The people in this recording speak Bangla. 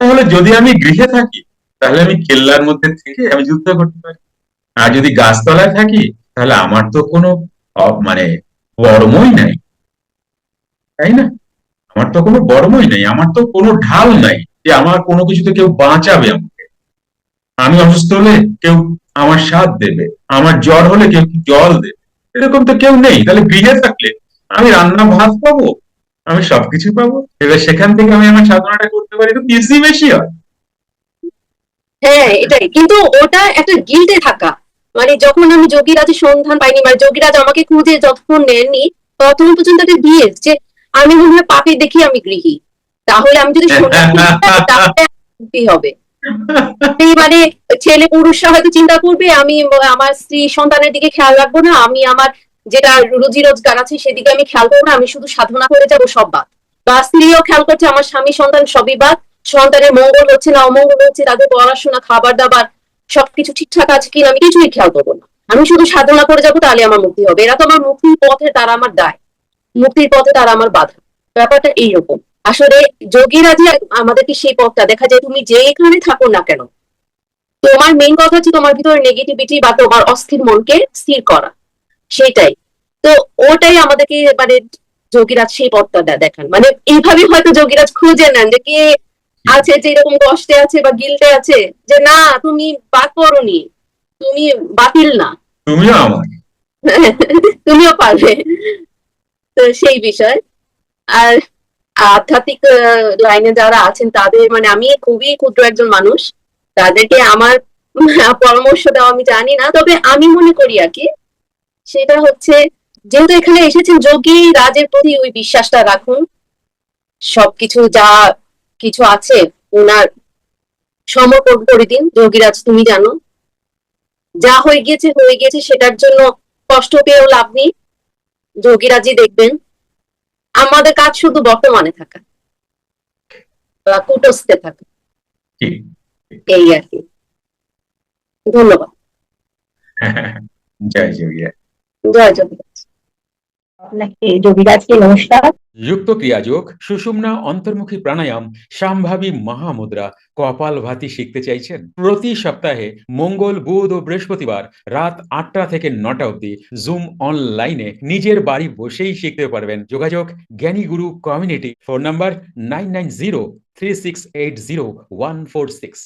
তাহলে যদি আমি গৃহে থাকি, তাহলে আমি কেল্লার মধ্যে থেকে আমি যুদ্ধ করতে পারি। আর যদি গাছতলায় থাকি, তাহলে আমার তো কোনো মানে বর্মই নাই, তাই না? আমার তো কোনো বর্মই নাই, আমার তো কোনো ঢাল নাই যে আমার কোনো কিছুতে কেউ বাঁচাবে আমাকে। আমি অসুস্থ হলে কেউ আমার সাথ দেবে, আমার জ্বর হলে কেউ কি জল দেবে, এরকম তো কেউ নেই। তাহলে গৃহে থাকলে আমি রান্না ভাত পাবো, আমি সবকিছু পাবো। এবার সেখান থেকে আমি আমার সাধনাটা করতে পারি, তো ইজি বেশি হয়। হ্যাঁ, এটাই। কিন্তু ওটা একটা গিল্টে থাকা। মানে যখন আমি যোগীরাজের সন্ধান পাইনি, মানে যোগীরাজ আমাকে খুঁজে যতক্ষণ নেননি, ততক্ষণ পর্যন্ত একটা গিল্ট যে আমি মনে হয় পাপে দেখি আমি গৃহী। তাহলে আমি যদি সোজা খুঁজে যাই তাহলে মুক্তি হবে। এই মানে ছেলে পুরুষরা হয়তো চিন্তা করবে আমি আমার স্ত্রী সন্তানের দিকে খেয়াল রাখবো না, আমি আমার যেটা রুজি রোজগার আছে সেদিকে আমি খেয়াল করবো না, আমি শুধু সাধনা করে যাবো, সব বাদ। বা স্ত্রীও খেয়াল করছে আমার স্বামী সন্তান সবই বাদ, সন্তানের মঙ্গল হচ্ছে না অমঙ্গল হচ্ছে, তাদের পড়াশোনা খাবার দাবার সবকিছু ঠিকঠাক আছে কিনা আমি কিছুই খেয়াল করবো না, আমি শুধু সাধনা করে যাবো, তাহলে আমার মুক্তি হবে। এরা তো আমার মুক্তির পথে, তারা আমার দায়, মুক্তির পথে তারা আমার বাধা। ব্যাপারটা এইরকম। আসলে যোগীরা যে আমাদেরকে সেই পথটা দেখা যায়, তুমি যেখানে থাকো না কেন, তোমার মেইন কথা হচ্ছে তোমার ভিতরে নেগেটিভিটি বা তোমার অস্থির মনকে স্থির করা, সেটাই। তো ওটাই আমাদেরকে মানে যোগীরাজ সেই পথটা দেখান, মানে এইভাবে হয়তো যোগীরাজ খুঁজে নেন যে কে আছে যে এরকম কষ্টে আছে বা গিল্টে আছে, যে না তুমি বাদ পড়নি, তুমি বাতিল না। তুমিও আমার। তুমিও পারবে। তো সেই বিষয়। আর আধ্যাত্মিক লাইনে যারা আছেন তাদের, মানে আমি খুবই ক্ষুদ্র একজন মানুষ, তাদেরকে আমার পরামর্শ দেওয়া আমি জানি না, তবে আমি মনে করি আর কি, সেটা হচ্ছে যেহেতু এখানে এসেছেন, যোগী রাজের প্রতি ওই বিশ্বাসটা রাখুন। সবকিছু যা কিছু আছে ওনার সমর্পণ করে দিন। যোগীরাজ তুমি জানো, যা হয়ে গিয়েছে হয়ে গিয়েছে, সেটার জন্য কষ্ট পেয়েও লাভ নেই, যোগীরাজই দেখবেন। আমাদের কাজ শুধু বর্তমানে থাকা বা কুটস্থে থাকা, ঠিক। এই আর কি। ধন্যবাদ। জয় জগিয়া। জয় জগন্নাথ। আপনাকে যোগীরাজকে নমস্কার। যুক্ত ক্রিয়াযোগ, সুষুম্না অন্তর্মুখী প্রাণায়াম, সম্ভাবী মহামুদ্রা, কপালভাতি শিখতে চাইছেন? প্রতি সপ্তাহে মঙ্গল, বুধ ও বৃহস্পতিবার রাত 8টা থেকে 9টা অবধি জুম অনলাইনে নিজের বাড়ি বসেই শিখতে পারবেন। যোগাযোগ জ্ঞানী গুরু কমিউনিটি, ফোন নাম্বার 9903680146।